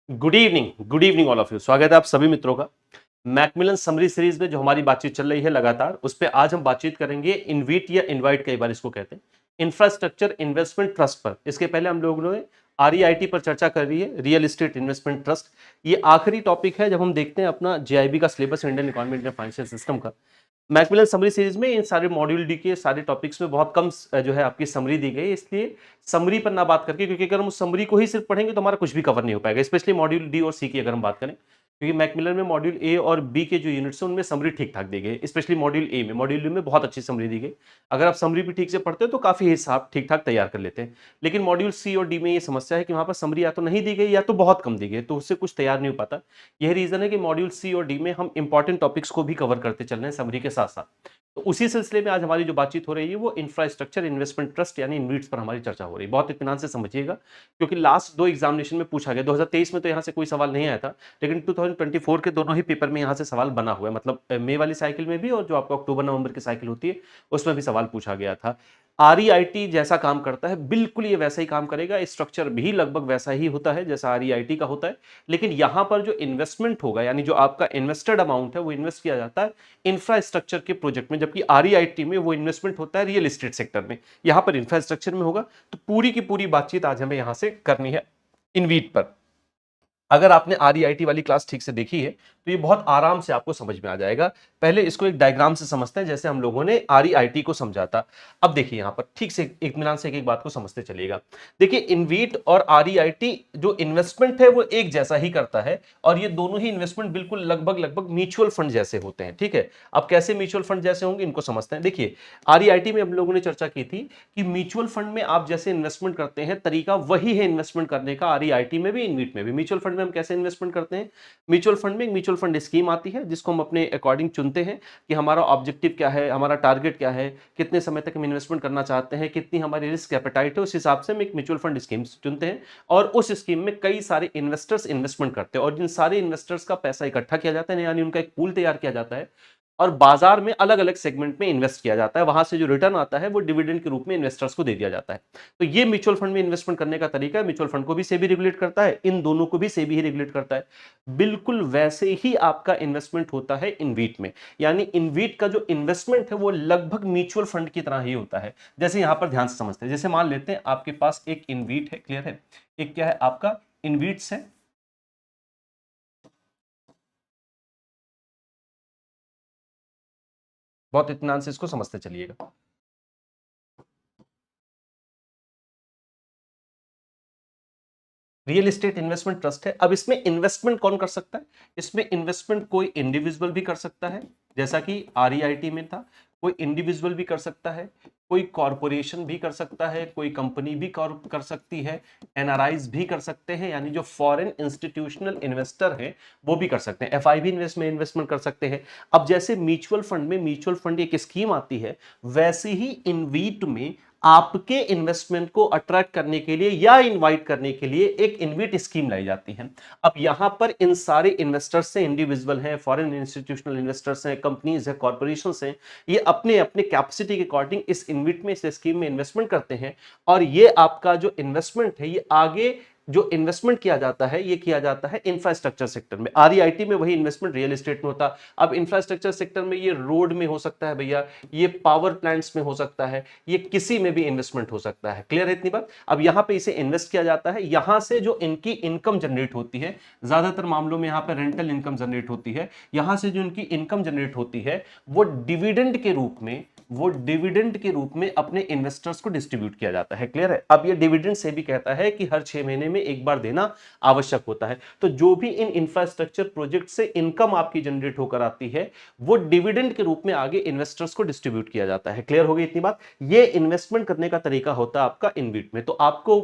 Good evening all of you. स्वागत है आप सभी मित्रों का मैकमिलन समरी सीरीज में। जो हमारी बातचीत चल रही है लगातार, उस पर आज हम बातचीत करेंगे इनवीट या इनवाइट, कई बार इसको कहते हैं, इंफ्रास्ट्रक्चर इन्वेस्टमेंट ट्रस्ट पर। इसके पहले हम लोगों ने आरईआईटी पर चर्चा कर रही है, रियल एस्टेट इन्वेस्टमेंट ट्रस्ट। ये आखिरी टॉपिक है जब हम देखते हैं अपना जेआईबी का syllabus, Indian economy Indian financial system का। मैकमिलन समरी सीरीज में इन सारे मॉड्यूल डी के सारे टॉपिक्स में बहुत कम जो है आपकी समरी दी गई है, इसलिए समरी पर ना बात करके, क्योंकि अगर हम उस समरी को ही सिर्फ पढ़ेंगे तो हमारा कुछ भी कवर नहीं हो पाएगा, स्पेशली मॉड्यूल डी और सी की अगर हम बात करें। क्योंकि मैकमिलन में मॉड्यूल ए और बी के जो यूनिट्स हैं उनमें समरी ठीक ठाक दी गई, स्पेशली मॉड्यूल ए में, मॉड्यूल डी में बहुत अच्छी समरी दी गई। अगर आप समरी भी ठीक से पढ़ते हो तो काफी हिसाब ठीक ठाक तैयार कर लेते हैं। लेकिन मॉड्यूल सी और डी में ये समस्या है कि वहां पर समरी या तो नहीं दी गई या तो बहुत कम दी गई, तो उससे कुछ तैयार नहीं हो पाता। यही रीजन है कि मॉड्यूल सी और डी में हम इंपॉर्टेंट टॉपिक्स को भी कवर करते चल रहे हैं समरी के साथ साथ। तो उसी सिलसिले में आज हमारी जो बातचीत हो रही है वो इंफ्रास्ट्रक्चर इन्वेस्टमेंट ट्रस्ट यानी इनवीट्स पर हमारी चर्चा हो रही है। बहुत इत्मीनान से समझिएगा, क्योंकि लास्ट दो एग्जामिनेशन में पूछा गया। 2023 में तो यहाँ से कोई सवाल नहीं आया था, लेकिन 2024 के दोनों ही पेपर में यहाँ से सवाल बना हुआ है। मतलब मई वाली साइकिल में भी और जो आपका अक्टूबर नवंबर की साइकिल होती है उसमें भी सवाल पूछा गया था। आरईआईटी जैसा काम करता है बिल्कुल ये वैसा ही काम करेगा, स्ट्रक्चर भी लगभग वैसा ही होता है जैसा आरईआईटी का होता है। लेकिन यहां पर जो इन्वेस्टमेंट होगा, यानी जो आपका इन्वेस्टेड अमाउंट है वो इन्वेस्ट किया जाता है इंफ्रास्ट्रक्चर के प्रोजेक्ट में, जबकि आरईआईटी में वो इन्वेस्टमेंट होता है रियल एस्टेट सेक्टर में। यहां पर इंफ्रास्ट्रक्चर में होगा। तो पूरी की पूरी बातचीत आज हमें यहां से करनी है इनवीट पर। अगर आपने आरईआईटी वाली क्लास ठीक से देखी है तो ये बहुत आराम से आपको समझ में आ जाएगा। पहले इसको एक डायग्राम से समझते हैं, जैसे हम लोगों ने आरईआईटी को समझा था। अब देखिए यहां पर ठीक से इत्मीनान से एक एक बात को समझते चलिएगा। देखिए इनवीट और आरईआईटी जो इन्वेस्टमेंट है वो एक जैसा ही करता है, और ये दोनों ही इन्वेस्टमेंट बिल्कुल लगभग लगभग म्यूचुअल फंड जैसे होते हैं। ठीक है, अब कैसे म्यूचुअल फंड जैसे होंगे इनको समझते हैं। देखिए आरईआईटी में हम लोगों ने चर्चा की थी कि म्यूचुअल फंड में आप जैसे इन्वेस्टमेंट करते हैं तरीका वही है इन्वेस्टमेंट करने का, आरईआईटी में भी इनवीट में भी। म्यूचुअल फंड में हम कैसे इन्वेस्टमेंट करते हैं? म्यूचुअल फंड में एक म्यूचुअल फंड स्कीम आती है जिसको हम अपने अकॉर्डिंग चुनते हैं कि हमारा ऑब्जेक्टिव क्या है, हमारा टारगेट क्या है, कितने समय तक हम इन्वेस्टमेंट करना चाहते हैं, कितनी हमारी रिस्क एपेटाइट है, उस हिसाब से हम एक म्यूचुअल फंड स्कीम चुनते हैं। और उस स्कीम में कई सारे इन्वेस्टर्स इन्वेस्टमेंट करते हैं, और जिन सारे इन्वेस्टर्स का पैसा इकट्ठा किया जाता है, यानी उनका एक पूल तैयार किया जाता है और बाजार में अलग अलग सेगमेंट में इन्वेस्ट किया जाता है। वहां से जो रिटर्न आता है वो डिविडेंड के रूप में इन्वेस्टर्स को दे दिया जाता है। तो ये म्यूचुअल फंड में इन्वेस्टमेंट करने का तरीका है। म्यूचुअल फंड को भी सेबी रेगुलेट करता है, इन दोनों को भी सेबी ही रेगुलेट करता है। बिल्कुल वैसे ही आपका इन्वेस्टमेंट होता है इनवीट में। यानी इनवीट का जो इन्वेस्टमेंट है वो लगभग म्यूचुअल फंड की तरह ही होता है। जैसे यहां पर ध्यान से समझते हैं, जैसे मान लेते हैं आपके पास एक इनवीट है, क्लियर है, एक क्या है आपका इनवीट्स है। बहुत इत्मीनान से इसको समझते चलिएगा। रियल एस्टेट इन्वेस्टमेंट ट्रस्ट है। अब इसमें इन्वेस्टमेंट कौन कर सकता है? इसमें इन्वेस्टमेंट कोई इंडिविजुअल भी कर सकता है, जैसा कि आरईआईटी में था। कोई इंडिविजुअल भी कर सकता है, कोई कॉरपोरेशन भी कर सकता है, कोई कंपनी भी कर सकती है, एनआरआईज भी कर सकते हैं, यानी जो फॉरेन इंस्टीट्यूशनल इन्वेस्टर हैं वो भी कर सकते हैं। एफआई भी इन्वेस्टमेंट कर सकते हैं। अब जैसे म्यूचुअल फंड में म्यूचुअल फंड एक स्कीम आती है, वैसे ही इनवीट में आपके इन्वेस्टमेंट को अट्रैक्ट करने के लिए या इनवाइट करने के लिए एक इनविट स्कीम लाई जाती है। अब यहां पर इन सारे इन्वेस्टर्स से, इंडिविजुअल हैं, फॉरेन इंस्टीट्यूशनल इन्वेस्टर्स हैं, कंपनीज हैं, कॉर्पोरेशंस हैं, ये अपने अपने कैपेसिटी के अकॉर्डिंग इस इनविट में, इस स्कीम में इन्वेस्टमेंट करते हैं। और ये आपका जो इन्वेस्टमेंट है ये आगे जो इन्वेस्टमेंट किया जाता है ये किया जाता है इंफ्रास्ट्रक्चर सेक्टर में। आरईआईटी में वही इन्वेस्टमेंट रियल एस्टेट में होता। अब इंफ्रास्ट्रक्चर सेक्टर में ये रोड में हो सकता है भैया, ये पावर प्लांट्स में हो सकता है, ये किसी में भी इन्वेस्टमेंट हो सकता है। क्लियर है इतनी बात? अब यहां पे इसे इन्वेस्ट किया जाता है, यहां से जो इनकी इनकम जनरेट होती है, ज्यादातर मामलों में यहां पे रेंटल इनकम जनरेट होती है, यहां से जो इनकी इनकम जनरेट होती है वो डिविडेंड के रूप में, वो डिविडेंड के रूप में अपने इन्वेस्टर्स को डिस्ट्रीब्यूट किया जाता है। क्लियर है? अब ये डिविडेंड से भी कहता है कि हर 6 महीने में एक बार देना आवश्यक होता है। तो जो भी इन इंफ्रास्ट्रक्चर प्रोजेक्ट से इनकम आपकी जनरेट होकर आती है वो डिविडेंड के रूप में आगे इन्वेस्टर्स को डिस्ट्रीब्यूट किया जाता है। क्लियर हो गई इतनी बात? ये इन्वेस्टमेंट करने का तरीका होता है आपका इनवीट में। तो आपको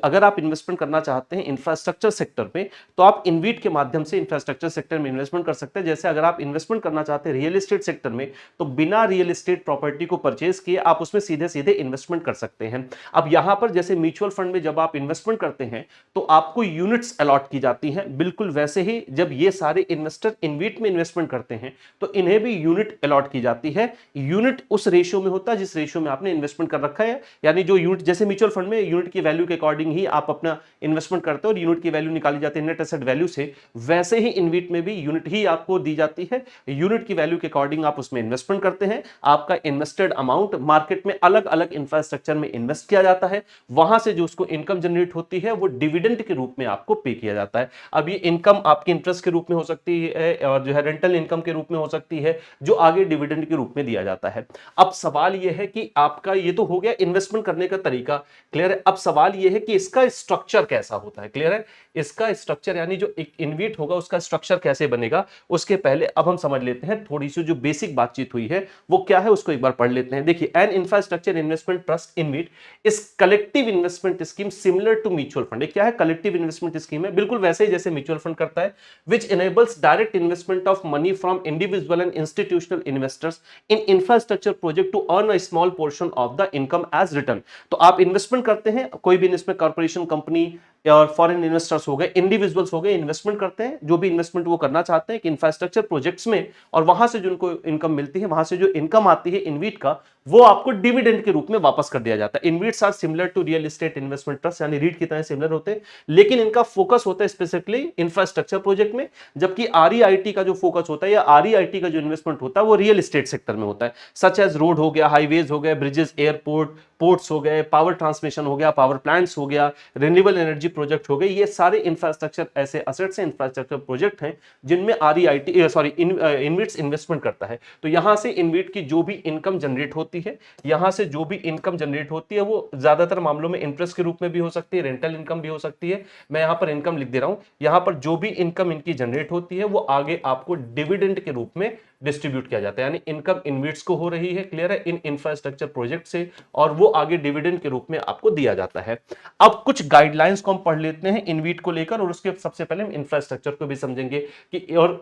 अगर आप इन्वेस्टमेंट करना चाहते हैं इंफ्रास्ट्रक्चर सेक्टर में तो आप इनवीट के माध्यम से इंफ्रास्ट्रक्चर सेक्टर में इन्वेस्टमेंट कर सकते हैं। जैसे अगर आप इन्वेस्टमेंट करना चाहते हैं रियल एस्टेट सेक्टर में तो बिना रियल एस्टेट प्रॉपर्टी को परचेज किए, आप उसमें सीधे सीधे इन्वेस्टमेंट कर सकते हैं। अब यहां पर जैसे म्यूचुअल फंड में जब आप इन्वेस्टमेंट करते हैं तो आपको यूनिट्स अलॉट की जाती हैं, बिल्कुल वैसे ही जब ये सारे इन्वेस्टर इनवीट में इन्वेस्टमेंट करते हैं तो इन्हें भी यूनिट अलॉट की जाती है। यूनिट उस रेशियो में होता है जिस रेशियो में आपने इन्वेस्टमेंट कर रखा है, यानी जो यूनिट, जैसे म्यूचुअल फंड में यूनिट की वैल्यू के अकॉर्डिंग ही आप अपना इन्वेस्टमेंट करते हो और यूनिट की वैल्यू निकाली जाती है नेट एसेट वैल्यू से, वैसे ही इनवीट में भी यूनिट ही आपको दी जाती है। यूनिट की वैल्यू के अकॉर्डिंग आप उसमें इन्वेस्टमेंट करते हैं। आपका इन्वेस्टेड अमाउंट मार्केट में अलग अलग इंफ्रास्ट्रक्चर में इन्वेस्ट किया जाता है, वहां से जो उसको इनकम जनरेट होती है वो डिविडेंड के रूप में आपको पे किया जाता है। अब ये इनकम आपकी इंटरेस्ट के रूप में हो सकती है और जो है रेंटल इनकम के रूप में हो सकती है, जो आगे डिविडेंड के रूप में दिया जाता है। अब सवाल यह है कि आपका ये तो हो गया इन्वेस्टमेंट करने का तरीका, क्लियर है। अब सवाल यह है कि इसका स्ट्रक्चर कैसा होता है, क्लियर है। इसका स्ट्रक्चर यानी जो एक इनवीट होगा उसका स्ट्रक्चर कैसे बनेगा, उसके पहले अब हम समझ लेते हैं थोड़ी सी जो बेसिक बातचीत हुई है वो क्या है, उसको एक बार पढ़ लेते हैं। देखिए, an infrastructure investment trust InvIT इस collective investment scheme similar to mutual fund. क्या है, कलेक्टिव इन्वेस्टमेंट स्कीम है, बिल्कुल वैसे ही जैसे म्यूचुअल फंड करता है, विच enables direct investment of money from individual and institutional investors in infrastructure project to earn a small portion of the income as return। तो आप इन्वेस्टमेंट करते हैं, कोई भी इसमें कॉर्पोरेशन, कंपनी और फॉरेन इन्वेस्टर्स हो गए, इंडिविजुअल्स हो गए, इन्वेस्टमेंट करते हैं, जो भी इन्वेस्टमेंट वो करना चाहते हैं कि इंफ्रास्ट्रक्चर प्रोजेक्ट्स में, और वहां से जो उनको इनकम मिलती है, वहां से जो इनकम आती है इनवीट का, वो आपको डिविडेंड के रूप में वापस कर दिया जाता है। InvITs are similar to real estate investment trust, यानी रीट की तरह सिमिलर होते हैं, लेकिन इनका फोकस होता है स्पेसिफिकली इंफ्रास्ट्रक्चर प्रोजेक्ट में, जबकि आरईआईटी का जो फोकस होता है या आरईआईटी का जो इन्वेस्टमेंट होता है वो रियल एस्टेट सेक्टर में होता है, सच एज रोड हो गया, हाईवेज हो गए, ब्रिजेस, एयरपोर्ट, पोर्ट्स हो गए, पावर ट्रांसमिशन हो गया, पावर प्लांट्स हो गया, रिन्यूएबल एनर्जी प्रोजेक्ट हो गए। ये सारे इंफ्रास्ट्रक्चर ऐसे असेट्स हैं, इंफ्रास्ट्रक्चर प्रोजेक्ट हैं जिनमें आरईआईटी इनवीट्स इन्वेस्टमेंट करता है। तो यहां से इनवीट की जो भी इनकम जनरेट होती है, यहां से जो भी इनकम जनरेट होती है वो ज्यादातर मामलों में इंटरेस्ट के रूप में भी हो सकती है, रेंटल इनकम भी हो सकती है। मैं यहां पर इनकम लिख दे रहा हूं, यहां पर जो भी इनकम इनकी जनरेट होती है वो आगे आपको डिविडेंड के रूप में डिस्ट्रीब्यूट किया जाता है, यानी इनकम इनवीट्स को हो रही है, क्लियर है, इन इंफ्रास्ट्रक्चर प्रोजेक्ट से, और वो आगे डिविडेंड के रूप में आपको दिया जाता है। अब कुछ गाइडलाइंस को हम पढ़ लेते हैं इनवीट को लेकर, और उसके सबसे पहले हम इंफ्रास्ट्रक्चर को भी समझेंगे कि और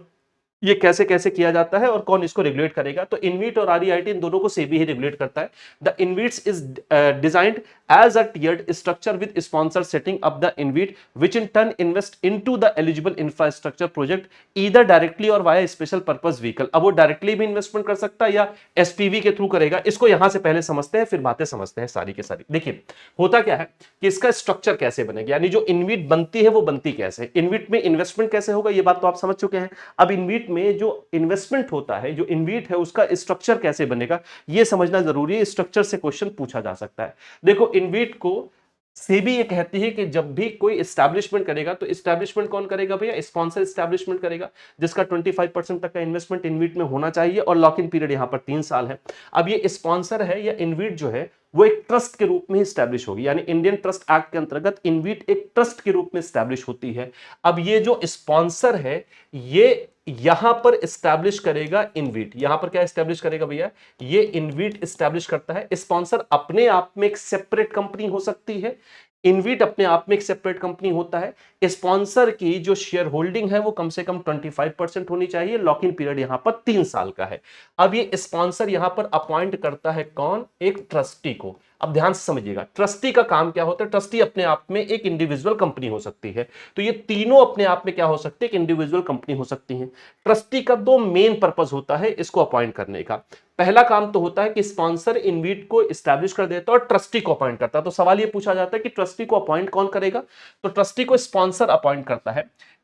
ये कैसे कैसे किया जाता है और कौन इसको रेगुलेट करेगा। तो इनवीट और आरईआईटी इन दोनों को सेबी ही रेगुलेट करता है। The InvITs is designed as a tiered structure with sponsor setting up the InvIT which in turn invest into the eligible infrastructure project either directly or via special purpose vehicle. अब वो directly भी investment कर सकता है या SPV के through करेगा। इसको यहां से पहले समझते हैं, फिर बातें समझते हैं सारी की सारी। देखिए, होता क्या है कि इसका स्ट्रक्चर कैसे बनेगा, यानी जो इनवीट बनती है वो बनती कैसे, इनवीट में इन्वेस्टमेंट कैसे होगा, ये बात तो आप समझ चुके हैं। अब इनवीट में जो इन्वेस्टमेंट होता है, जो इनवीट है, उसका स्ट्रक्चर कैसे बनेगा ये समझना जरूरी है। स्ट्रक्चर से क्वेश्चन पूछा जा सकता है। देखो, इनवीट को सेबी ये कहती है कि जब भी कोई एस्टैब्लिशमेंट करेगा तो एस्टैब्लिशमेंट कौन करेगा भैया, स्पॉन्सर एस्टैब्लिशमेंट करेगा, जिसका 25% तक का इन्वेस्टमेंट इनवीट में होना चाहिए, और लॉक इन पीरियड यहां पर 3 साल है। अब ये स्पॉन्सर है या इनवीट जो है वो एक ट्रस्ट के रूप में स्टैब्लिश होगी, यानी इंडियन ट्रस्ट एक्ट के अंतर्गत इनवीट एक ट्रस्ट के रूप में स्टैब्लिश होती है। अब ये जो स्पॉन्सर है ये यहां पर स्टैब्लिश करेगा इनवीट, यहां पर क्या स्टैब्लिश करेगा भैया, ये इनवीट स्टैब्लिश करता है। स्पॉन्सर अपने आप में एक सेपरेट कंपनी हो सकती है, इनवीट अपने आप में एक सेपरेट कंपनी होता है। स्पॉन्सर की जो शेयर होल्डिंग है वो कम से कम 25% होनी चाहिए, लॉक इन पीरियड यहां पर 3 साल का है। अब ये स्पॉन्सर यहां पर अपॉइंट करता है कौन, एक ट्रस्टी को। अब ध्यान से समझिएगा, ट्रस्टी का काम क्या होता है, ट्रस्टी अपने आप में एक इंडिविजुअल कंपनी हो सकती है। तो ये तीनों अपने आप में क्या हो सकते हैं, एक इंडिविजुअल कंपनी हो सकती है। ट्रस्टी का 2 मेन पर्पस होता है इसको अपॉइंट करने का। पहला काम तो होता है कि स्पॉन्सर इनवीट को एस्टैब्लिश कर देता है और ट्रस्टी को अपॉइंट करता है। तो सवाल ये पूछा जाता है कि ट्रस्टी को अपॉइंट कौन करेगा, तो ट्रस्टी को स्पॉन्सर अपॉइंट करता है।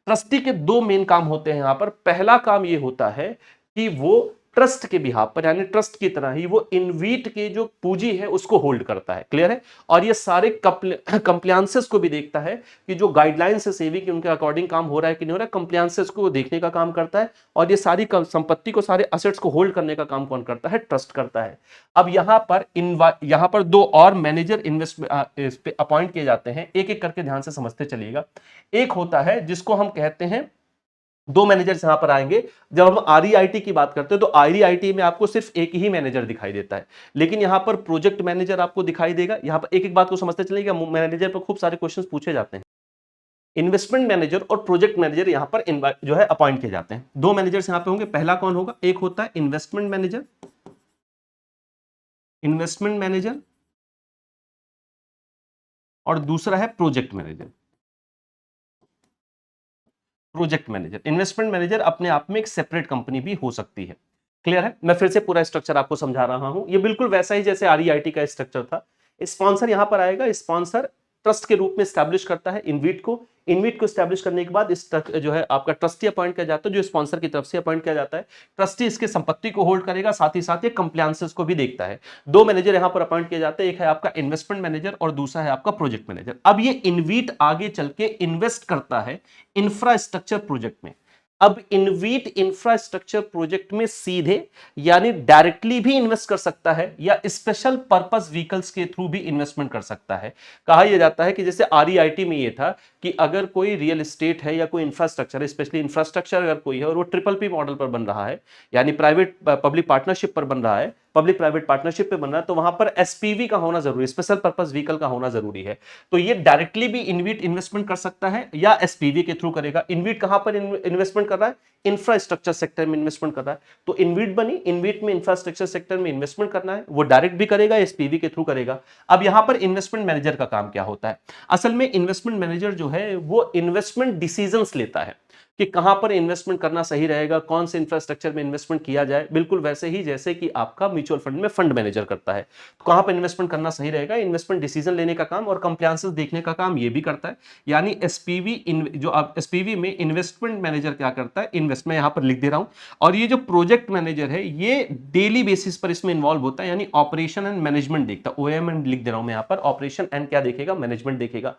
ट्रस्टी के 2 मेन काम होते हैं यहां पर। पहला काम ये होता है कि वो ट्रस्ट के बिहाफ पर, यानी ट्रस्ट की तरह ही वो इनवीट की जो पूंजी है उसको होल्ड करता है, क्लियर है। और ये सारे कंप्लायंसेस को भी देखता है कि जो गाइडलाइंस है सेबी की उनके अकॉर्डिंग काम हो रहा है कि नहीं हो रहा है, कंप्लायंसेस को देखने का काम करता है। और ये सारी संपत्ति को, सारे असेट्स को होल्ड करने का काम कौन करता है, ट्रस्ट करता है। अब यहां पर 2 और मैनेजर इन्वेस्ट अपॉइंट किए जाते हैं, एक एक करके ध्यान से समझते चलिएगा। एक होता है जिसको हम कहते हैं, 2 मैनेजर्स यहां पर आएंगे। जब हम आरईआईटी की बात करते हैं तो आरईआईटी में आपको सिर्फ एक ही मैनेजर दिखाई देता है, लेकिन यहां पर प्रोजेक्ट मैनेजर आपको दिखाई देगा। यहां पर एक एक बात को समझते चलिएगा, मैनेजर पर खूब सारे क्वेश्चंस पूछे जाते हैं। इन्वेस्टमेंट मैनेजर और प्रोजेक्ट मैनेजर यहां पर जो है अपॉइंट किए जाते हैं। 2 मैनेजर्स यहां पे होंगे। पहला कौन होगा, एक होता है इन्वेस्टमेंट मैनेजर इन्वेस्टमेंट मैनेजर और दूसरा है project manager. Project manager, investment manager अपने आप में एक सेपरेट कंपनी भी हो सकती है। क्लियर है? मैं फिर से पूरा स्ट्रक्चर आपको समझा रहा हूं, ये बिल्कुल वैसा ही जैसे आरईआईटी का स्ट्रक्चर था। स्पॉन्सर यहां पर आएगा, स्पॉन्सर ट्रस्ट के रूप में स्टैब्लिश करता है इनवीट को। इनवीट को स्टैब्लिश करने के बाद इस जो है आपका ट्रस्टी अपॉइंट किया जाता है, जो स्पॉन्सर की तरफ से अपॉइंट किया जाता है। ट्रस्टी इसके संपत्ति को होल्ड करेगा, साथ ही साथ ये कंप्लायंसेस को भी देखता है। दो मैनेजर यहां पर अपॉइंट किए जाते हैं, एक है आपका इन्वेस्टमेंट मैनेजर और दूसरा है आपका प्रोजेक्ट मैनेजर। अब ये इनवीट आगे चल के इन्वेस्ट करता है इंफ्रास्ट्रक्चर प्रोजेक्ट में। अब इनवीट इंफ्रास्ट्रक्चर प्रोजेक्ट में सीधे यानी डायरेक्टली भी इन्वेस्ट कर सकता है या स्पेशल पर्पस व्हीकल्स के थ्रू भी इन्वेस्टमेंट कर सकता है। कहा यह जाता है कि जैसे आरईआईटी में यह था कि अगर कोई रियल एस्टेट है या कोई इंफ्रास्ट्रक्चर है, स्पेशली इंफ्रास्ट्रक्चर अगर कोई है और वो ट्रिपल पी मॉडल पर बन रहा है, यानी प्राइवेट पब्लिक पार्टनरशिप पर बन रहा है, पब्लिक प्राइवेट पार्टनरशिप पे बन रहा है, तो वहां पर एसपीवी का होना जरूरी है, स्पेशल पर्पस व्हीकल का होना जरूरी है। तो ये डायरेक्टली भी इनवीट इन्वेस्टमेंट कर सकता है या एसपीवी के थ्रू करेगा। इनवीट कहां पर इन्वेस्टमेंट कर रहा है? इंफ्रास्ट्रक्चर सेक्टर में इन्वेस्टमेंट कर रहा है। तो इनवीट बनी, इनवीट में इंफ्रास्ट्रक्चर सेक्टर में इन्वेस्टमेंट करना है, वो डायरेक्ट भी करेगा, एसपीवी के थ्रू करेगा। अब यहां पर इन्वेस्टमेंट मैनेजर का काम क्या होता है? असल में इन्वेस्टमेंट मैनेजर जो है वो इन्वेस्टमेंट डिसीजंस लेता है कि कहां पर इन्वेस्टमेंट करना सही रहेगा, कौन से इंफ्रास्ट्रक्चर में इन्वेस्टमेंट किया जाए। बिल्कुल वैसे ही जैसे कि आपका म्यूचुअल फंड में फंड मैनेजर करता है, तो कहां पर इन्वेस्टमेंट करना सही रहेगा, इन्वेस्टमेंट डिसीजन लेने का काम और कंप्लायंसेस देखने का काम ये भी करता है। यानी एसपीवी जो आप एसपीवी में इन्वेस्टमेंट मैनेजर क्या करता है, इन्वेस्ट, मैं यहां पर लिख दे रहा हूं। और ये जो प्रोजेक्ट मैनेजर है ये डेली बेसिस पर इसमें इन्वॉल्व होता है, यानी ऑपरेशन एंड मैनेजमेंट देखता है। ओएम लिख दे रहा हूं मैं यहां पर, ऑपरेशन एंड क्या देखेगा, मैनेजमेंट देखेगा।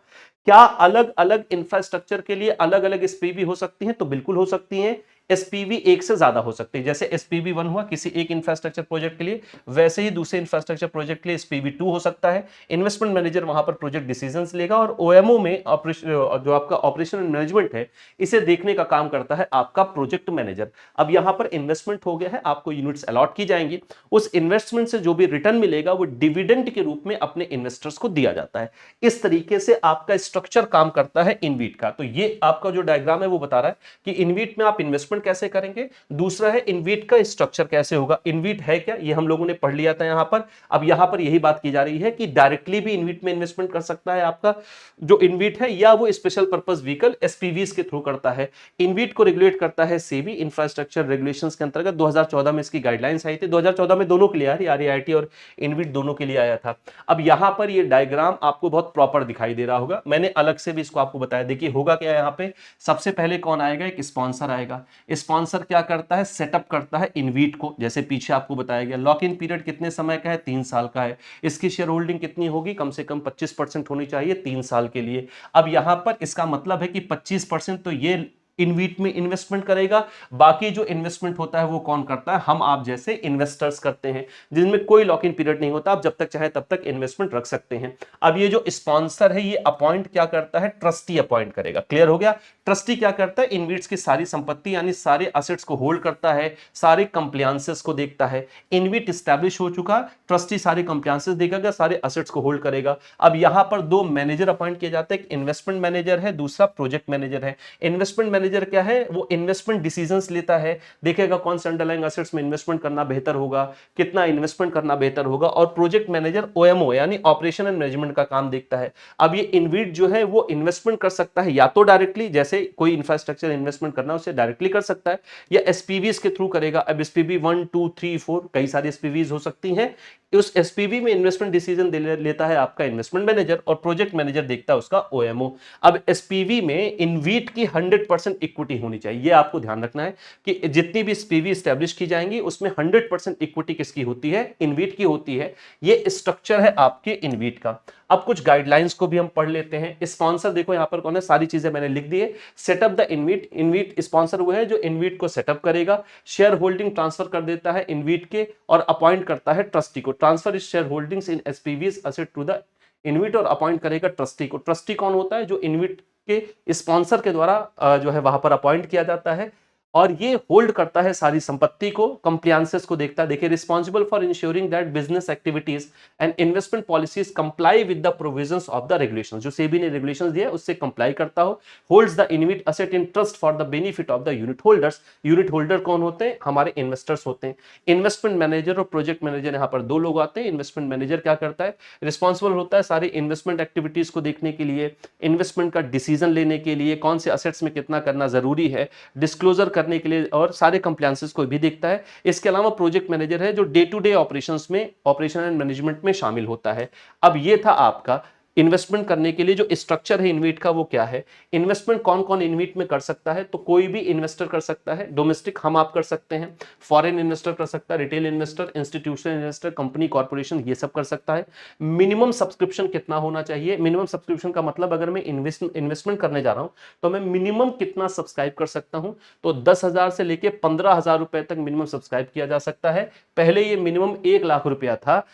क्या अलग अलग इंफ्रास्ट्रक्चर के लिए अलग अलग एसपीवी हो सकती हैं? तो बिल्कुल हो सकती हैं। एसपीवी एक से ज्यादा हो सकते हैं, जैसे एसपीवी 1 हुआ किसी एक इंफ्रास्ट्रक्चर प्रोजेक्ट के लिए, वैसे ही दूसरे इंफ्रास्ट्रक्चर प्रोजेक्ट के लिए एसपीवी 2 हो सकता है। इन्वेस्टमेंट मैनेजर वहां पर प्रोजेक्ट डिसीजंस लेगा और ओएमओ में ऑपरेशन, जो आपका ऑपरेशन मैनेजमेंट है, इसे देखने का काम करता है आपका प्रोजेक्ट मैनेजर। अब यहां पर इन्वेस्टमेंट हो गया है, आपको यूनिट्स अलॉट की जाएंगी, उस इन्वेस्टमेंट से जो भी रिटर्न मिलेगा वो डिविडेंड के रूप में अपने इन्वेस्टर्स को दिया जाता है। इस तरीके से आपका स्ट्रक्चर काम करता है इनवीट का। तो ये आपका जो डायग्राम है वो बता रहा है कि इनवीट में आप इन्वेस्टमेंट कैसे करेंगे। दूसरा है इनवीट का स्ट्रक्चर कैसे होगा। इनवीट है क्या, ये हम लोगों ने पढ़ लिया था यहां पर। अब यहां पर यही बात की जा रही है कि डायरेक्टली भी इनवीट में इन्वेस्टमेंट कर सकता है आपका जो इनवीट है, या वो स्पेशल पर्पस व्हीकल एसपीवीज के थ्रू करता है। इनवीट को रेगुलेट करता है सेबी, इंफ्रास्ट्रक्चर रेगुलेशंस के अंतर्गत। 2014 में इसकी गाइडलाइंस आई थी, 2014 में दोनों के लिए आ रही, आरईआईटी और इनवीट दोनों के लिए आया था। अब यहां पर ये डायग्राम आपको बहुत प्रॉपर दिखाई दे रहा होगा, मैंने अलग से भी इसको आपको बताया। देखिए होगा क्या यहां पे, सबसे पहले कौन आएगा, एक स्पॉन्सर आएगा। स्पॉन्सर क्या करता है, सेटअप करता है इनवीट को, जैसे पीछे आपको बताया गया। लॉक इन पीरियड कितने समय का है, 3 साल का है। इसकी शेयर होल्डिंग कितनी होगी, कम से कम 25% होनी चाहिए 3 साल के लिए। अब यहां पर इसका मतलब है कि 25% तो ये इनवीट में इन्वेस्टमेंट करेगा, बाकी जो इन्वेस्टमेंट होता है वो कौन करता है, हम आप जैसे इन्वेस्टर्स करते हैं, जिनमें कोई लॉक इन पीरियड नहीं होता, आप जब तक चाहे तब तक इन्वेस्टमेंट रख सकते हैं। अब ये जो स्पॉन्सर है ये अपॉइंट क्या करता है, ट्रस्टी अपॉइंट करेगा। क्लियर हो गया? ट्रस्टी क्या करता है, इनवीट्स की सारी संपत्ति यानी सारे असेट्स को होल्ड करता है, सारे कंप्लायंसेस को देखता है। इनवीट स्टैब्लिश हो चुका, ट्रस्टी सारे कंप्लायंसेस देखेगा, सारे असेट्स को होल्ड करेगा। अब यहां पर दो मैनेजर अपॉइंट किए जाते हैं, एक इन्वेस्टमेंट मैनेजर है, दूसरा प्रोजेक्ट मैनेजर है। इन्वेस्टमेंट मैनेजर क्या है, वो इन्वेस्टमेंट डिसीजंस लेता है, देखेगा कौन से अंडरलाइंग एसेट्स में इन्वेस्टमेंट करना बेहतर होगा, कितना इन्वेस्टमेंट करना बेहतर होगा। और प्रोजेक्ट मैनेजर ओएमओ यानी ऑपरेशन एंड मैनेजमेंट का काम देखता है। अब ये इनवीट जो है वो इन्वेस्टमेंट कर सकता है या तो डायरेक्टली, जैसे कोई इंफ्रास्ट्रक्चर इन्वेस्टमेंट करना है उसे डायरेक्टली कर सकता है, या एसपीवीज के थ्रू करेगा। अब एसपीवी 1 2 3 4 कई सारी एसपीवीज हो सकती हैं। उस एसपीवी में इन्वेस्टमेंट डिसीजन लेता है आपका इन्वेस्टमेंट मैनेजर और प्रोजेक्ट मैनेजर देखता है उसका ओएमओ। अब एसपीवी में इनवीट की 100% इक्विटी होनी चाहिए, ये आपको ध्यान रखना है कि जितनी भी एसपीवी एस्टैब्लिश की जाएंगी उसमें 100% इक्विटी किसकी होती है, इनवीट की होती है। ये स्ट्रक्चर है आपके इनवीट का। अब कुछ गाइडलाइंस को भी हम पढ़ लेते हैं। स्पॉन्सर देखो यहां पर कौन है, सारी चीजें मैंने लिख दी है। सेटअप द इनवीट, इनवीट स्पॉन्सर वो है जो इनवीट को सेटअप करेगा, शेयर होल्डिंग ट्रांसफर कर देता है इनवीट के और अपॉइंट करता है ट्रस्टी को। Transfer is share holdings in SPVs asset to the InvIT और अपॉइंट करेगा ट्रस्टी को। ट्रस्टी कौन होता है, जो इनवीट के स्पॉन्सर के द्वारा जो है वहां पर अपॉइंट किया जाता है। और ये होल्ड करता है सारी संपत्ति को, कंप्लायंसेस को देखता है। देखिए, responsible for ensuring that business activities and investment policies comply with the provisions of the regulations, जो सेबी ने रेगुलेशंस दिया है उससे कंप्लाई करता हो। Holds the इनविट asset in trust for the benefit of the unit holders. Unit holder कौन होते हैं? हमारे इन्वेस्टर्स होते हैं। इन्वेस्टमेंट मैनेजर और प्रोजेक्ट मैनेजर, यहाँ पर दो लोग आते हैं। इन्वेस्टमेंट मैनेजर क्या करता है? रिस्पॉन्सिबल होता है सारी इन्वेस्टमेंट एक्टिविटीज को देखने के लिए, इन्वेस्टमेंट का डिसीजन लेने के लिए, कौन से असेट्स में कितना करना जरूरी है, डिस्क्लोजर करने के लिए, और सारे कंप्लायंसेस को भी देखता है। इसके अलावा प्रोजेक्ट मैनेजर है जो डे टू डे ऑपरेशंस में, ऑपरेशन एंड मैनेजमेंट में शामिल होता है। अब ये था आपका इन्वेस्टमेंट करने के लिए जो स्ट्रक्चर है इनवीट का, वो क्या है। इन्वेस्टमेंट कौन कौन इनवीट में कर सकता है? तो कोई भी इन्वेस्टर कर सकता है। डोमेस्टिक हम आप कर सकते हैं, फॉरेन इन्वेस्टर कर सकता है, retail investor, institutional investor, company, corporation, ये सब कर सकता है। मिनिमम सब्सक्रिप्शन कितना होना चाहिए? मिनिमम सब्सक्रिप्शन का मतलब, अगर मैं इन्वेस्टमेंट करने जा रहा हूं तो मैं मिनिमम कितना सब्सक्राइब कर सकता हूं? तो 10,000 से लेके 15,000 रुपए तक मिनिमम सब्सक्राइब किया जा सकता है। पहले ये मिनिमम 1,00,000 रुपया था।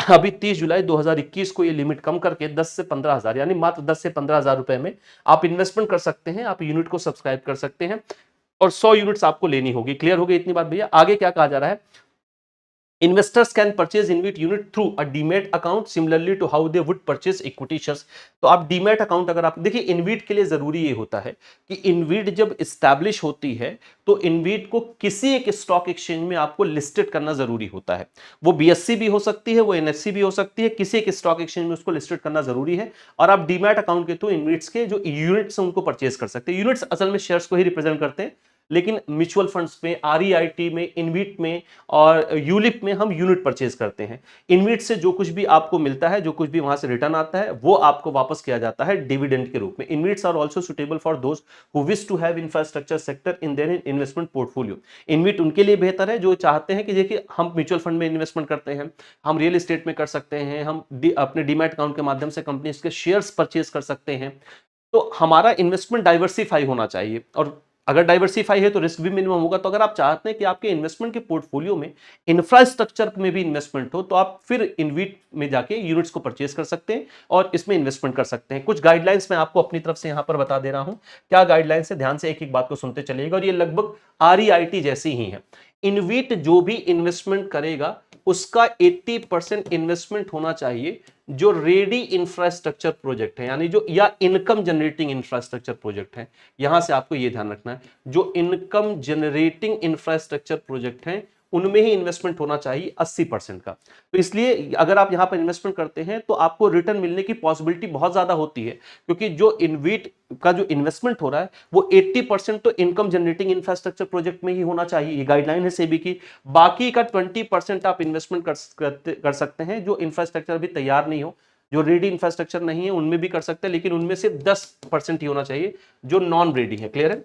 अभी 30 जुलाई 2021 को ये लिमिट कम करके 10 से 15,000, यानी मात्र 10 से 15,000 रुपए में आप इन्वेस्टमेंट कर सकते हैं, आप यूनिट को सब्सक्राइब कर सकते हैं, और 100 यूनिट्स आपको लेनी होगी। क्लियर हो गई इतनी बात भैया? आगे क्या कहा जा रहा है? Investors can purchase InvIT unit through a demat account similarly to how they would purchase equity shares. तो आप डीमैट अकाउंट, अगर आप देखिए, इनविट के लिए जरूरी ये होता है कि इनविट जब इस्टेब्लिश होती है तो इनविट को किसी एक स्टॉक एक्सचेंज में आपको लिस्टेड करना जरूरी होता है। वो बीएससी भी हो सकती है, वो एनएससी भी हो सकती है, किसी एक स्टॉक एक्सचेंज में उसको लिस्टेड करना जरूरी है। और आप डीमैट अकाउंट के थ्रू इनविट्स के जो यूनिट्स हैं उनको परचेज कर सकते हैं। यूनिट्स असल में शेयर्स को ही रिप्रेजेंट करते हैं, लेकिन म्यूचुअल फंड्स में, आरईआईटी में, इनविट में और यूलिप में हम यूनिट परचेज करते हैं। इनविट से जो कुछ भी आपको मिलता है, जो कुछ भी वहां से रिटर्न आता है, वो आपको वापस किया जाता है डिविडेंड के रूप में। InvITs are also suitable for those who wish to have infrastructure sector in their investment portfolio. InvIT उनके लिए बेहतर है जो चाहते हैं कि देखिए, हम म्यूचुअल फंड में इन्वेस्टमेंट करते हैं, हम रियल एस्टेट में कर सकते हैं, हम अपने डीमैट अकाउंट के माध्यम से कंपनी के शेयर्स परचेज कर सकते हैं। तो हमारा इन्वेस्टमेंट डाइवर्सिफाई होना चाहिए, और अगर डाइवर्सिफाई है तो रिस्क भी मिनिमम होगा। तो अगर आप चाहते हैं कि आपके इन्वेस्टमेंट के पोर्टफोलियो में इंफ्रास्ट्रक्चर में भी इन्वेस्टमेंट हो, तो आप फिर इनविट में जाके यूनिट्स को परचेज कर सकते हैं और इसमें इन्वेस्टमेंट कर सकते हैं। कुछ गाइडलाइंस मैं आपको अपनी तरफ से यहां पर बता दे रहा हूं। क्या गाइडलाइंस है? ध्यान से एक एक बात को सुनते चलिएगा, और ये लगभग आरईआईटी जैसी ही है। इनविट जो भी इन्वेस्टमेंट करेगा उसका 80% इन्वेस्टमेंट होना चाहिए जो रेडी इंफ्रास्ट्रक्चर प्रोजेक्ट है, यानी जो, या इनकम जनरेटिंग इंफ्रास्ट्रक्चर प्रोजेक्ट है। यहां से आपको यह ध्यान रखना है, जो इनकम जनरेटिंग इंफ्रास्ट्रक्चर प्रोजेक्ट है उनमें ही इन्वेस्टमेंट होना चाहिए 80% का। तो इसलिए अगर आप यहां पर इन्वेस्टमेंट करते हैं तो आपको रिटर्न मिलने की पॉसिबिलिटी बहुत ज्यादा होती है, क्योंकि जो इनविट का जो इन्वेस्टमेंट हो रहा है वो 80% तो इनकम जनरेटिंग इंफ्रास्ट्रक्चर प्रोजेक्ट में ही होना चाहिए, ये गाइडलाइन है सेबी की। बाकी का 20% आप इन्वेस्टमेंट कर सकते हैं जो इंफ्रास्ट्रक्चर अभी तैयार नहीं हो, जो रेडी इंफ्रास्ट्रक्चर नहीं है उनमें भी कर सकते हैं, लेकिन उनमें सिर्फ 10% ही होना चाहिए जो नॉन रेडी है। क्लियर है?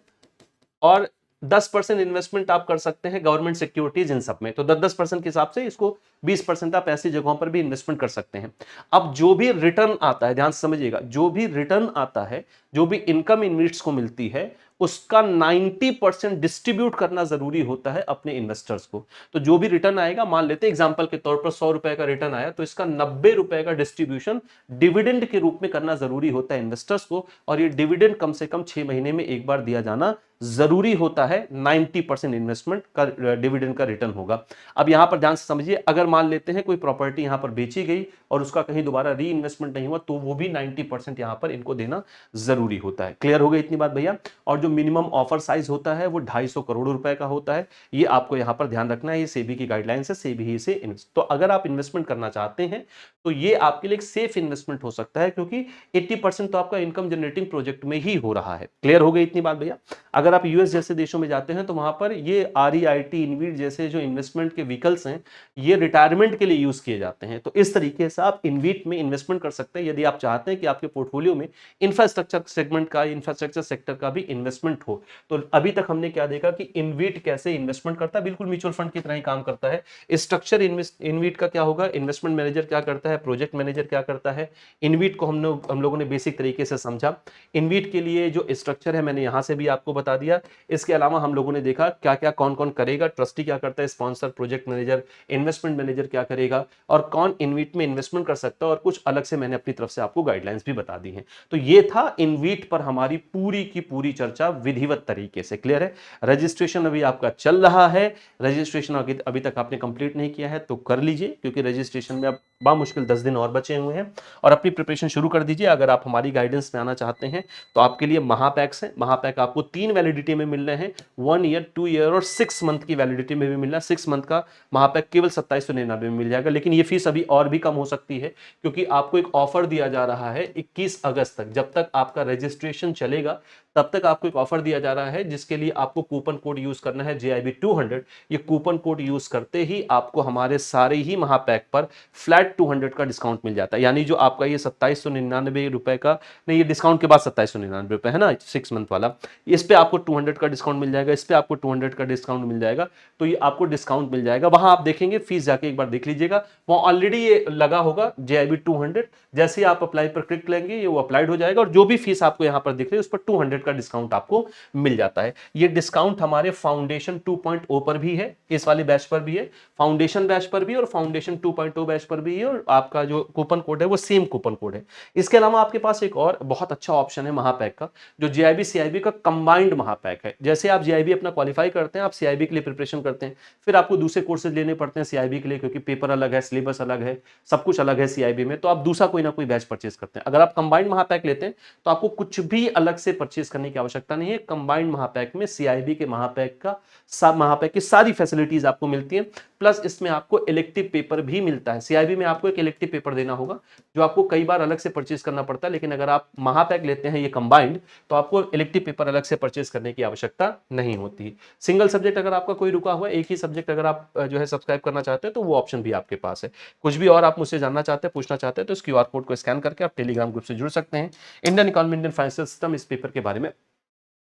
और 10% इन्वेस्टमेंट आप कर सकते हैं गवर्नमेंट सिक्योरिटीज इन सब में। तो 10-10% के हिसाब से इसको 20% आप ऐसी जगहों पर भी इन्वेस्टमेंट कर सकते हैं। अब जो भी रिटर्न आता है, ध्यान से समझिएगा, जो भी रिटर्न आता है, जो भी इनकम इन्वेस्ट्स को मिलती है, उसका 90% डिस्ट्रीब्यूट करना जरूरी होता है अपने इन्वेस्टर्स को। तो जो भी रिटर्न आएगा, मान लेते हैं एग्जांपल के तौर पर 100 रुपए का रिटर्न आया, तो इसका 90 रुपए का डिस्ट्रीब्यूशन डिविडेंड के रूप में करना जरूरी होता है इन्वेस्टर्स को, और ये डिविडेंड कम से कम 6 महीने में एक बार दिया जाना जरूरी होता है। 90% इन्वेस्टमेंट का डिविडेंड का रिटर्न होगा। अब यहां पर ध्यान से समझिए, अगर मान लेते हैं कोई प्रॉपर्टी यहां पर बेची गई और उसका कहीं दोबारा री इन्वेस्टमेंट नहीं हुआ, तो वो भी 90% यहां पर इनको देना जरूरी होता है। क्लियर हो गई इतनी बात भैया? और जो मिनिमम ऑफर साइज होता है वो 250 करोड़ रुपए का होता है, ये आपको यहां पर ध्यान रखना है। ये सेबी की गाइडलाइंस है, सेबी ही से तो अगर आप इन्वेस्टमेंट करना चाहते हैं तो ये आपके लिए एक सेफ इन्वेस्टमेंट हो सकता है, क्योंकि 80% तो आपका इनकम जनरेटिंग प्रोजेक्ट में ही हो रहा है। क्लियर हो गई इतनी बात भैया? अगर आप यूएस जैसे देशों में जाते हैं तो वहां पर ये आरईआईटी, इनविट जैसे जो इन्वेस्टमेंट के व्हीकल्स हैं, ये रिटायरमेंट के लिए यूज किए जाते हैं। तो इस तरीके से आप इनविट में इन्वेस्टमेंट कर सकते हैं यदि आप चाहते हैं कि आपके पोर्टफोलियो में इंफ्रास्ट्रक्चर सेगमेंट का, इंफ्रास्ट्रक्चर सेक्टर का भी इन्वेस्टमेंट हो। तो अभी तक हमने क्या देखा कि इनविट कैसे इन्वेस्टमेंट करता है, बिल्कुल म्यूचुअल फंड की तरह ही काम करता है। स्ट्रक्चर इनविट का क्या होगा, इन्वेस्टमेंट मैनेजर क्या करता है, प्रोजेक्ट मैनेजर क्या करता है। इनविट को हम लोगों ने बेसिक तरीके से समझा। इनविट के लिए जो स्ट्रक्चर है मैंने यहां से भी आपको बता दिया। इसके अलावा हम लोगों ने देखा क्या क्या कौन कौन करेगा, ट्रस्टी क्या करता है, sponsor, project manager, investment manager क्या करेगा, और कौन इनवीट में इन्वेस्टमेंट कर सकता है, और कुछ अलग से मैंने अपनी तरफ से आपको गाइडलाइंस भी बता दी हैं। तो ये था इनवीट पर हमारी पूरी की पूरी चर्चा विधिवत तरीके से। क्लियर है? रजिस्ट्रेशन अभी आपका चल रहा है। रजिस्ट्रेशन अभी तक आपने कंप्लीट नहीं किया है तो कर लीजिए, क्योंकि रजिस्ट्रेशन में अब बामुश्किल 10 दिन और बचे हुए हैं, और अपनी प्रिपरेशन शुरू कर दीजिए। अगर आप हमारी गाइडेंस में आना चाहते हैं तो आपके लिए महापैक्स है। महापैक आपको 3 वैलिडिटी में मिल रहे हैं, 1 ईयर, 2 ईयर और 6 मंथ की वैलिडिटी में भी मिल रहा है। 6 मंथ का महापैक केवल 2799 में मिल जाएगा, लेकिन ये फीस अभी और भी कम हो सकती है, क्योंकि आपको एक ऑफर दिया जा रहा है 21 अगस्त तक। जब तक आपका रजिस्ट्रेशन चलेगा तब तक आपको एक ऑफर दिया जा रहा है, जिसके लिए आपको कूपन कोड यूज करना है JIB200। ये कूपन कोड यूज करते ही आपको हमारे सारे ही महापैक पर फ्लैट 200 का डिस्काउंट मिल जाता है। यानी जो आपका ये 2799 रुपए का, नहीं, ये डिस्काउंट के बाद 2799 रुपए है ना, 6 मंथ वाला, इस पे आपको 200 का डिस्काउंट मिल जाएगा, इस पे आपको 200 का डिस्काउंट मिल जाएगा। तो ये आपको डिस्काउंट मिल जाएगा। वहां आप देखेंगे, फीस जाके एक बार देख लीजिएगा, वहां ऑलरेडी ये लगा होगा JIB200। जैसे ही आप अप्लाई पर क्लिक करेंगे ये वो अप्लाइड हो जाएगा, और जो भी फीस आपको यहां पर दिख रही है उस पर 200 का डिस्काउंट आपको मिल जाता है। ये डिस्काउंट हमारे फाउंडेशन 2.0 पर भी है, इस वाले बैच पर भी है, फाउंडेशन बैच पर भी और फाउंडेशन 2.0 बैच पर भी है, और आपका जो कूपन कोड है वो सेम कूपन कोड है। इसके अलावा आपके पास एक और बहुत अच्छा ऑप्शन है महापैक का, जो JIB CIB का कंबाइंड महापैक है। जैसे आप JIB अपना क्वालिफाई करते हैं, आप CIB के लिए प्रिपरेशन करते हैं, फिर आपको दूसरे कोर्सेज लेने पड़ते हैं CIB के लिए, क्योंकि पेपर अलग है, सिलेबस अलग है, सब कुछ अलग है CIB में, तो आप दूसरा कोई ना कोई बैच परचेज करते हैं। अगर आप कंबाइंड महापैक लेते हैं तो आपको कुछ भी अलग से परचेज करने की आवश्यकता नहीं है। कंबाइंड महापैक में CIB के महापैक की सारी फैसिलिटीज आपको मिलती हैं, प्लस इसमें आपको इलेक्टिव पेपर भी मिलता है। CIB में आपको एक इलेक्टिव पेपर देना होगा, जो आपको कई बार अलग से परचेज करना पड़ता है, लेकिन अगर आप महापैक लेते हैं ये कंबाइंड, तो आपको इलेक्टिव पेपर अलग से परचेज करने की आवश्यकता नहीं होती। सिंगल सब्जेक्ट अगर आपका कोई रुका हुआ है, एक ही सब्जेक्ट अगर आप जो है सब्सक्राइब करना चाहते हैं, तो वो ऑप्शन भी आपके पास है। कुछ भी और आप मुझसे जानना चाहते हैं, पूछना चाहते हैं, तो इस QR कोड को स्कैन करके आप टेलीग्राम ग्रुप से जुड़ सकते हैं। Indian economy, Indian financial system, इस पेपर के बारे में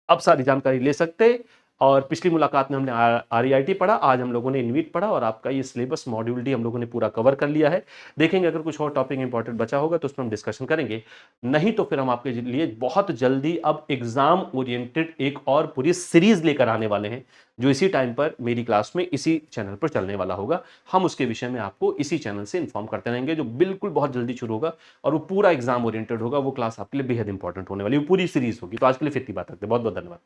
आप सारी जानकारी ले सकते हैं। और पिछली मुलाकात में हमने REIT पढ़ा, आज हम लोगों ने इनवीट पढ़ा, और आपका ये सिलेबस मॉड्यूल डी हम लोगों ने पूरा कवर कर लिया है। देखेंगे अगर कुछ और टॉपिक इंपॉर्टेंट बचा होगा तो उस पर हम डिस्कशन करेंगे, नहीं तो फिर हम आपके लिए बहुत जल्दी अब एग्जाम ओरिएंटेड एक और पूरी सीरीज लेकर आने वाले हैं, जो इसी टाइम पर मेरी क्लास में इसी चैनल पर चलने वाला होगा। हम उसके विषय में आपको इसी चैनल से इन्फॉर्म करते रहेंगे, जो बिल्कुल बहुत जल्दी शुरू होगा, और वो पूरा एग्जाम ओरिएंटेड होगा। वो क्लास आपके लिए बेहद इंपॉर्टेंट होने वाली, वो पूरी सीरीज होगी। तो आज के लिए फिर बात करते हैं। बहुत बहुत धन्यवाद।